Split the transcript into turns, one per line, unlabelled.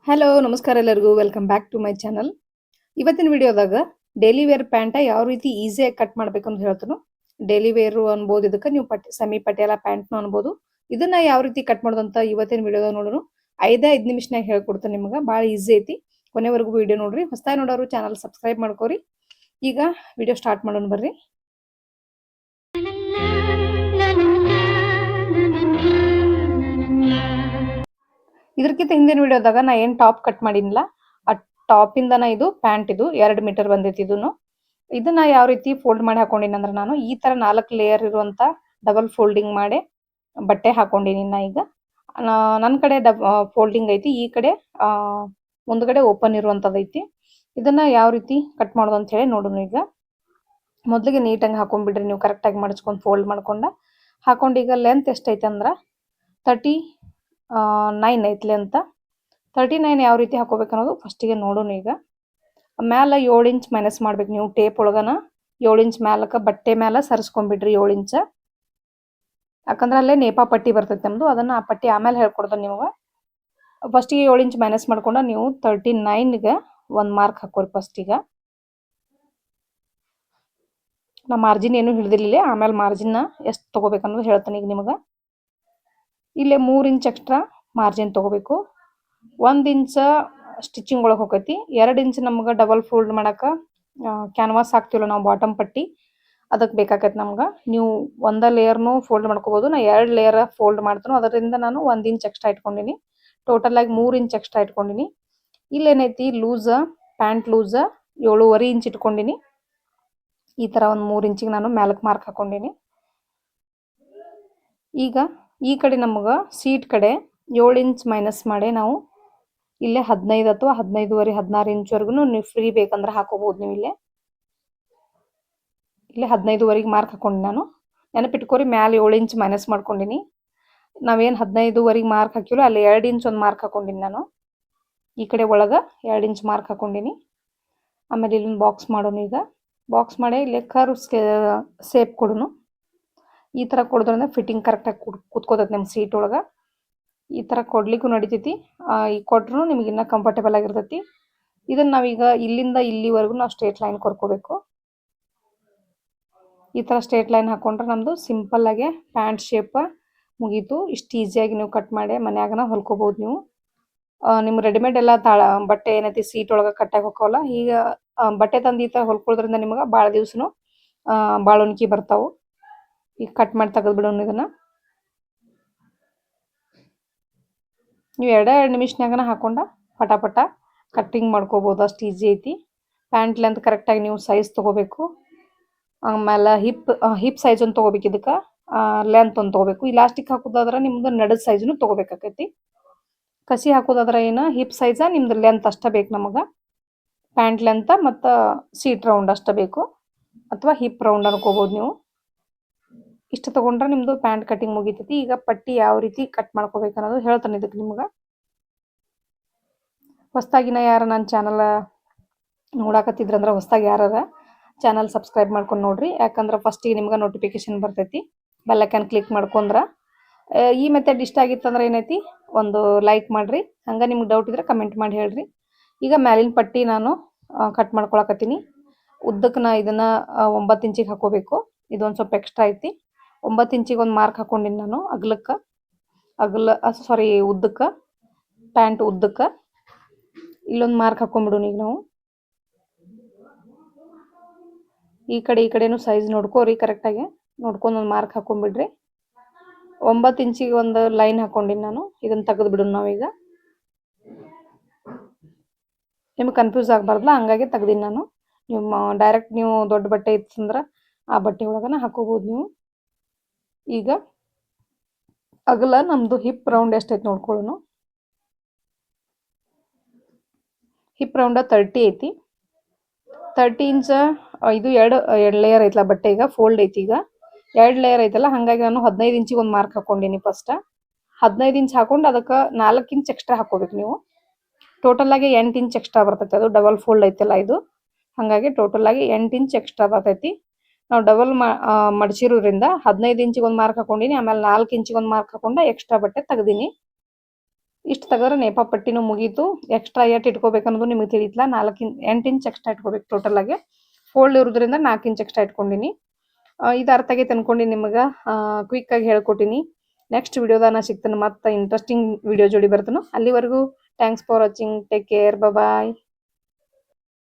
Hello ನಮಸ್ಕಾರ ಎಲ್ಲರಿಗೂ welcome back to my channel. ಇವತ್ತಿನ ವಿಡಿಯೋದಾಗ ಡೈಲಿ ವೇರ್ ಪ್ಯಾಂಟ ಯಾವ ರೀತಿ ಈಸಿಯಾಗಿ ಕಟ್ ಮಾಡ್ಬೇಕು ಅಂತ ಹೇಳ್ತೀನಿ. ಡೈಲಿ ವೇರ್ ಅನ್ಬೋದು, ಇದಕ್ಕೆ ನೀವು ಸೆಮಿ ಪಟಿಯಾಲ ಪ್ಯಾಂಟ್ನು ಅನ್ಬೋದು. ಇದನ್ನ ಯಾವ ರೀತಿ ಕಟ್ ಮಾಡೋದಂತ ಇವತ್ತಿನ ವಿಡಿಯೋದಾಗ ನೋಡೋಣ. 5 ನಿಮಿಷನಾಗ ಹೇಳ್ಕೊಡ್ತೇನೆ ನಿಮ್ಗೆ. ಭಾಳ ಈಸಿ ಐತಿ. ಕೊನೆವರೆಗೂ ವಿಡಿಯೋ ನೋಡ್ರಿ. ಹೊಸದಾಗಿ ನೋಡೋರು ಚಾನಲ್ ಸಬ್ಸ್ಕ್ರೈಬ್ ಮಾಡ್ಕೋರಿ. ಈಗ ವಿಡಿಯೋ ಸ್ಟಾರ್ಟ್ ಮಾಡೋಣ ಬರ್ರಿ. ಇದಕ್ಕಿಂತ ಹಿಂದಿನ ವಿಡಿಯೋದಾಗ ನಾ ಏನ್ ಟಾಪ್ ಕಟ್ ಮಾಡಿನಿಲ್ಲ, ಆ ಟಾಪ್ ಇಂದನ ಇದು ಪ್ಯಾಂಟ್, ಇದು 2 ಮೀಟರ್ ಬಂದೈತಿ. ಇದನ್ನ ಯಾವ ರೀತಿ ಫೋಲ್ಡ್ ಮಾಡಿ ಹಾಕೊಂಡಿನಿ ಅಂದ್ರೆ, ನಾನು ಈ ತರ 4 ಲೇಯರ್ ಇರುವಂತ ಡಬಲ್ ಫೋಲ್ಡಿಂಗ್ ಮಾಡಿ ಬಟ್ಟೆ ಹಾಕೊಂಡಿನಿ. ನಾ ಈಗ ನನ್ನ ಕಡೆ ಫೋಲ್ಡಿಂಗ್ ಐತಿ, ಈ ಕಡೆ ಮುಂದ್ಗಡೆ ಓಪನ್ ಇರುವಂತದ್ದು ಐತಿ. ಇದನ್ನ ಯಾವ ರೀತಿ ಕಟ್ ಮಾಡೋದು ಅಂತ ಹೇಳಿ ನೋಡೋಣ. ಈಗ ಮೊದಲಿಗೆ ನೀಟಾಗಿ ಹಾಕೊಂಡ್ಬಿಡ್ರಿ, ನೀವು ಕರೆಕ್ಟಾಗಿ ಮಡಚ್ಕೊಂಡು ಫೋಲ್ಡ್ ಮಾಡ್ಕೊಂಡ ಹಾಕೊಂಡು. ಈಗ ಲೆಂತ್ ಎಷ್ಟೈತೆ ಅಂದ್ರೆ 39 ಐತ್ಲೆ ಅಂತ. 39 ಯಾವ ರೀತಿ ಹಾಕೋಬೇಕು ಅನ್ನೋದು ಫಸ್ಟಿಗೆ ನೋಡೋಣ. ಈಗ ಮ್ಯಾಲ 7 ಇಂಚ್ ಮೈನಸ್ ಮಾಡ್ಬೇಕು ನೀವು. ಟೇಪ್ ಒಳಗನ 7 ಇಂಚ್ ಮ್ಯಾಲಕ್ಕೆ ಬಟ್ಟೆ ಮ್ಯಾಲ ಸರಿಸ್ಕೊಂಡ್ಬಿಡ್ರಿ 7 ಇಂಚ್. ಯಾಕಂದ್ರೆ ಅಲ್ಲೇ ನೇಪಾ ಪಟ್ಟಿ ಬರ್ತೈತೆ ನಮ್ದು, ಅದನ್ನ ಆ ಪಟ್ಟಿ ಆಮೇಲೆ ಹೇಳ್ಕೊಡ್ತೇನೆ ನಿಮಗೆ. ಫಸ್ಟಿಗೆ 7 ಇಂಚ್ ಮೈನಸ್ ಮಾಡ್ಕೊಂಡ ನೀವು 39ಗೆ ಒಂದು ಮಾರ್ಕ್ ಹಾಕೋರಿ. ಫಸ್ಟಿಗೆ ನಾ ಮಾರ್ಜಿನ್ ಏನು ಹಿಡಿದಿರ್ಲಿಲ್ಲ, ಆಮೇಲೆ ಮಾರ್ಜಿನ್ ಎಷ್ಟು ತಗೋಬೇಕನ್ನೋದು ಹೇಳ್ತೇನೆ ಈಗ ನಿಮಗೆ. ಇಲ್ಲೇ 3 ಇಂಚ್ ಎಕ್ಸ್ಟ್ರಾ ಮಾರ್ಜಿನ್ ತಗೋಬೇಕು. 1 ಇಂಚ್ ಸ್ಟಿಚಿಂಗ್ ಒಳಗೆ ಹೋಗೈತಿ. 2 ಇಂಚ್ ನಮ್ಗೆ ಡಬಲ್ ಫೋಲ್ಡ್ ಮಾಡಕ್ಕೆ ಕ್ಯಾನ್ವಾಸ್ ಹಾಕ್ತಿವಲ್ಲ ನಾವು, ಬಾಟಮ್ ಪಟ್ಟಿ, ಅದಕ್ಕೆ ಬೇಕಾಗತ್ತೆ ನಮ್ಗೆ. ನೀವು ಒಂದ ಲೇಯರ್ನು ಫೋಲ್ಡ್ ಮಾಡ್ಕೋಬೋದು, ನಾ 2 ಲೇಯರ್ ಫೋಲ್ಡ್ ಮಾಡ್ತೀನಿ. ಅದರಿಂದ ನಾನು 1 ಇಂಚ್ ಎಕ್ಸ್ಟ್ರಾ ಇಟ್ಕೊಂಡಿನಿ. ಟೋಟಲ್ ಆಗಿ 3 ಇಂಚ್ ಎಕ್ಸ್ಟ್ರಾ ಇಟ್ಕೊಂಡಿನಿ. ಇಲ್ಲೇನೈತಿ ಲೂಸ್, ಪ್ಯಾಂಟ್ ಲೂಸ್ 7.5 ಇಂಚ್ ಇಟ್ಕೊಂಡಿನಿ. ಈ ತರ ಒಂದು 3 ಇಂಚಿಗೆ ನಾನು ಮ್ಯಾಲಕ್ ಮಾರ್ಕ್ ಹಾಕೊಂಡಿನಿ. ಈಗ ಈ ಕಡೆ ನಮಗೆ ಸೀಟ್ ಕಡೆ 7 ಇಂಚ್ ಮೈನಸ್ ಮಾಡಿ ನಾವು ಇಲ್ಲೇ 15 ಅಥವಾ 15.5 16 ಇಂಚ್ವರೆಗೂ ನೀವು ಫ್ರೀ ಬೇಕಂದ್ರೆ ಹಾಕೋಬಹುದು. ನೀವು ಇಲ್ಲೇ 15.5 ಮಾರ್ಕ್ ಹಾಕೊಂಡು ನಾನು ನೆನಪಿಟ್ಕೋರಿ. ಮ್ಯಾಲೆ 7 ಇಂಚ್ ಮೈನಸ್ ಮಾಡ್ಕೊಂಡಿನಿ. ನಾವೇನು 15.5 ಮಾರ್ಕ್ ಹಾಕಿವಲ್ಲ, ಅಲ್ಲಿ 2 ಇಂಚ್ ಒಂದು ಮಾರ್ಕ್ ಹಾಕೊಂಡಿನಿ ನಾನು. ಈ ಕಡೆ ಒಳಗೆ 2 ಇಂಚ್ ಮಾರ್ಕ್ ಹಾಕೊಂಡಿನಿ. ಆಮೇಲೆ ಇಲ್ಲೊಂದು ಬಾಕ್ಸ್ ಮಾಡೋಣ. ಈಗ ಬಾಕ್ಸ್ ಮಾಡಿ ಇಲ್ಲಿ ಕರ್ವ್ ಸೇಪ್ ಕೊಡೋಣ. ಈ ಥರ ಕೊಡೋದ್ರಿಂದ ಫಿಟ್ಟಿಂಗ್ ಕರೆಕ್ಟಾಗಿ ಕೂತ್ಕೋತೈತೆ ನಮ್ಮ ಸೀಟ್ ಒಳಗೆ. ಈ ಥರ ಕೊಡ್ಲಿಕ್ಕೂ ನಡಿತೈತಿ. ಈಗ ಕೊಟ್ರು ನಿಮ್ಗೆ ಇನ್ನೂ ಕಂಫರ್ಟೇಬಲ್ ಆಗಿರ್ತೈತಿ. ಇದನ್ನು ನಾವೀಗ ಇಲ್ಲಿಂದ ಇಲ್ಲಿವರೆಗೂ ನಾವು ಸ್ಟ್ರೇಟ್ ಲೈನ್ ಕೊರ್ಕೋಬೇಕು. ಈ ಥರ ಸ್ಟ್ರೇಟ್ ಲೈನ್ ಹಾಕೊಂಡ್ರೆ ನಮ್ಮದು ಸಿಂಪಲ್ಲಾಗೆ ಪ್ಯಾಂಟ್ ಶೇಪ್ ಮುಗೀತು. ಇಷ್ಟು ಈಸಿಯಾಗಿ ನೀವು ಕಟ್ ಮಾಡಿ ಮನ್ಯಾಗನ ಹೊಲ್ಕೋಬೋದು ನೀವು. ನಿಮ್ಮ ರೆಡಿಮೇಡ್ ಎಲ್ಲ ಬಟ್ಟೆ ಏನೈತಿ ಸೀಟ್ ಒಳಗೆ ಕಟ್ಟಾಗಿ ಹೋಗೋಲ್ಲ. ಈಗ ಬಟ್ಟೆ ತಂದು ಈ ಥರ ಹೊಲ್ಕೊಳ್ಳೋದ್ರಿಂದ ನಿಮ್ಗೆ ಭಾಳ ದಿವ್ಸನು ಬಾಳೊನ್ಕಿ ಬರ್ತಾವೆ. ಈಗ ಕಟ್ ಮಾಡಿ ತೆಗೆದು ಬಿಡೋಣ. ಇದನ್ನು ನೀವು 2 ನಿಮಿಷನಾಗನ ಹಾಕೊಂಡ ಪಟ ಕಟ್ಟಿಂಗ್ ಮಾಡ್ಕೋಬೋದು. ಅಷ್ಟು ಈಸಿ ಐತಿ. ಪ್ಯಾಂಟ್ ಲೆಂತ್ ಕರೆಕ್ಟಾಗಿ ನೀವು ಸೈಜ್ ತೊಗೋಬೇಕು. ಆಮೇಲೆ ಹಿಪ್ ಸೈಜ್ ಒಂದು ತೊಗೋಬೇಕು. ಇದಕ್ಕೆ ಲೆಂತ್ ಒಂದು ತೊಗೋಬೇಕು. ಇಲಾಸ್ಟಿಕ್ ಹಾಕೋದಾದ್ರೆ ನಿಮ್ದು ನಡದ ಸೈಜ್ನು ತೊಗೋಬೇಕಾಕೈತಿ. ಕಸಿ ಹಾಕೋದಾದ್ರೆ ಏನು ಹಿಪ್ ಸೈಜ ನಿಮ್ದು ಲೆಂತ್ ಅಷ್ಟೇ ಬೇಕು ನಮಗೆ. ಪ್ಯಾಂಟ್ ಲೆಂತ್ ಮತ್ತು ಸೀಟ್ ರೌಂಡ್ ಅಷ್ಟೇ ಬೇಕು, ಅಥವಾ ಹಿಪ್ ರೌಂಡ್ ಅನ್ಕೋಬೋದು ನೀವು. ಇಷ್ಟು ತೊಗೊಂಡ್ರೆ ನಿಮ್ಮದು ಪ್ಯಾಂಟ್ ಕಟ್ಟಿಂಗ್ ಮುಗಿತೈತಿ. ಈಗ ಪಟ್ಟಿ ಯಾವ ರೀತಿ ಕಟ್ ಮಾಡ್ಕೋಬೇಕು ಅನ್ನೋದು ಹೇಳ್ತಾನೆ ಇದಕ್ಕೆ ನಿಮ್ಗೆ. ಹೊಸದಾಗಿನ ಯಾರು ನನ್ನ ಚಾನಲ್ ನೋಡಾಕತ್ತಿದ್ರಂದ್ರೆ, ಹೊಸದಾಗಿ ಯಾರಾರ ಚಾನಲ್ ಸಬ್ಸ್ಕ್ರೈಬ್ ಮಾಡ್ಕೊಂಡು ನೋಡ್ರಿ. ಯಾಕಂದ್ರೆ ಫಸ್ಟಿಗೆ ನಿಮ್ಗೆ ನೋಟಿಫಿಕೇಶನ್ ಬರ್ತೈತಿ. ಬೆಲ್ ಐಕಾನ್ ಕ್ಲಿಕ್ ಮಾಡ್ಕೊಂಡ್ರೆ ಈ ಮೆಥಡ್ ಇಷ್ಟ ಆಗಿತ್ತಂದ್ರೆ ಏನೈತಿ, ಒಂದು ಲೈಕ್ ಮಾಡಿರಿ. ಹಂಗೆ ನಿಮ್ಗೆ ಡೌಟ್ ಇದ್ರೆ ಕಮೆಂಟ್ ಮಾಡಿ ಹೇಳ್ರಿ. ಈಗ ಮ್ಯಾಲಿನ ಪಟ್ಟಿ ನಾನು ಕಟ್ ಮಾಡ್ಕೊಳಕತ್ತೀನಿ. ಉದ್ದಕ್ಕೆ ನಾ ಇದನ್ನು 9 ಇಂಚಿಗೆ ಹಾಕೋಬೇಕು. ಇದೊಂದು ಸ್ವಲ್ಪ ಎಕ್ಸ್ಟ್ರಾ ಐತಿ. 9 ಇಂಚಿಗೆ ಒಂದು ಮಾರ್ಕ್ ಹಾಕೊಂಡಿನಿ ನಾನು ಅಗಲಕ್ಕೆ. ಉದ್ದಕ್ಕೆ, ಪ್ಯಾಂಟ್ ಉದ್ದಕ್ಕೆ ಇಲ್ಲೊಂದು ಮಾರ್ಕ್ ಹಾಕೊಂಡ್ಬಿಡೋಣ. ಈಗ ನಾವು ಈ ಕಡೆನೂ ಸೈಜ್ ನೋಡ್ಕೋರಿ, ಕರೆಕ್ಟಾಗಿ ನೋಡ್ಕೊಂಡು ಒಂದು ಮಾರ್ಕ್ ಹಾಕೊಂಡ್ಬಿಡ್ರಿ. 9 ಇಂಚಿಗೆ ಒಂದು ಲೈನ್ ಹಾಕೊಂಡಿನಿ ನಾನು. ಇದನ್ನು ತೆಗೆದು ಬಿಡೋಣ ನಾವೀಗ. ನಿಮ್ಗೆ ಕನ್ಫ್ಯೂಸ್ ಆಗಬಾರ್ದಲ್ಲ, ಹಂಗಾಗಿ ತೆಗ್ದೀನಿ ನಾನು. ಡೈರೆಕ್ಟ್ ನೀವು ದೊಡ್ಡ ಬಟ್ಟೆ ಇತ್ತಂದ್ರೆ ಆ ಬಟ್ಟೆ ಒಳಗನ ಹಾಕೋಬೋದು ನೀವು. ಈಗ ಅಗಲ ನಮ್ಮದು ಹಿಪ್ ರೌಂಡ್ ಎಷ್ಟೈತೆ ನೋಡ್ಕೊಳ್ಳೋಣ. ಹಿಪ್ ರೌಂಡ 30 ಐತಿ. 30 ಇಂಚ್ ಇದು 2 ಲೇಯರ್ ಐತಲ್ಲ ಬಟ್ಟೆ. ಈಗ ಫೋಲ್ಡ್ ಐತಿ. ಈಗ 2 ಲೇಯರ್ ಐತಲ್ಲ, ಹಾಗಾಗಿ ನಾನು 15 ಇಂಚಿಗೆ ಒಂದು ಮಾರ್ಕ್ ಹಾಕೊಂಡಿನಿ. ಫಸ್ಟ್ 15 ಇಂಚ್ ಹಾಕೊಂಡು ಅದಕ್ಕೆ 4 ಇಂಚ್ ಎಕ್ಸ್ಟ್ರಾ ಹಾಕೋಬೇಕು ನೀವು. ಟೋಟಲ್ ಆಗಿ 8 ಇಂಚ್ ಎಕ್ಸ್ಟ್ರಾ ಬರ್ತೈತಿ. ಅದು ಡಬಲ್ ಫೋಲ್ಡ್ ಐತಲ್ಲ ಇದು, ಹಾಗಾಗಿ ಟೋಟಲ್ ಆಗಿ 8 ಇಂಚ್ ಎಕ್ಸ್ಟ್ರಾ ಬರ್ತೈತಿ. ನಾವು ಡಬಲ್ ಮಡಚಿರೋದ್ರಿಂದ 15 ಇಂಚಿಗೆ ಒಂದು ಮಾರ್ಕ್ ಹಾಕೊಂಡಿನಿ. ಆಮೇಲೆ 4 ಇಂಚಿಗೆ ಒಂದು ಮಾರ್ಕ್ ಹಾಕೊಂಡು ಎಕ್ಸ್ಟ್ರಾ ಬಟ್ಟೆ ತೆಗ್ದೀನಿ. ಇಷ್ಟು ತೆಗೆದ್ರೆ ನೇಪ ಪಟ್ಟಿನೂ ಮುಗೀತು. ಎಕ್ಸ್ಟ್ರಾ ಎಷ್ಟು ಇಟ್ಕೋಬೇಕನ್ನೋದು ನಿಮಗೆ ತಿಳಿತ್ಲಾ. 8 ಇಂಚ್ ಎಕ್ಸ್ಟ್ರಾ ಇಟ್ಕೋಬೇಕು ಟೋಟಲ್ ಆಗಿ. ಫೋಲ್ಡ್ ಇರೋದ್ರಿಂದ 4 ಇಂಚ್ ಎಕ್ಸ್ಟ್ರಾ ಇಟ್ಕೊಂಡಿನಿ. ಇದು ಅರ್ಥ ಆಗೈತೆ ಅನ್ಕೊಂಡಿನಿ ನಿಮಗೆ. ಕ್ವಿಕ್ ಆಗಿ ಹೇಳ್ಕೊಟ್ಟಿನಿ. ನೆಕ್ಸ್ಟ್ ವಿಡಿಯೋದಾಗ ನಾ ಸಿಗ್ತೇನೆ. ಮತ್ತೆ ಇಂಟ್ರೆಸ್ಟಿಂಗ್ ವಿಡಿಯೋ ಜೋಡಿ ಬರ್ತಾನೆ. ಅಲ್ಲಿವರೆಗೂ thanks for watching. Take care. Bye.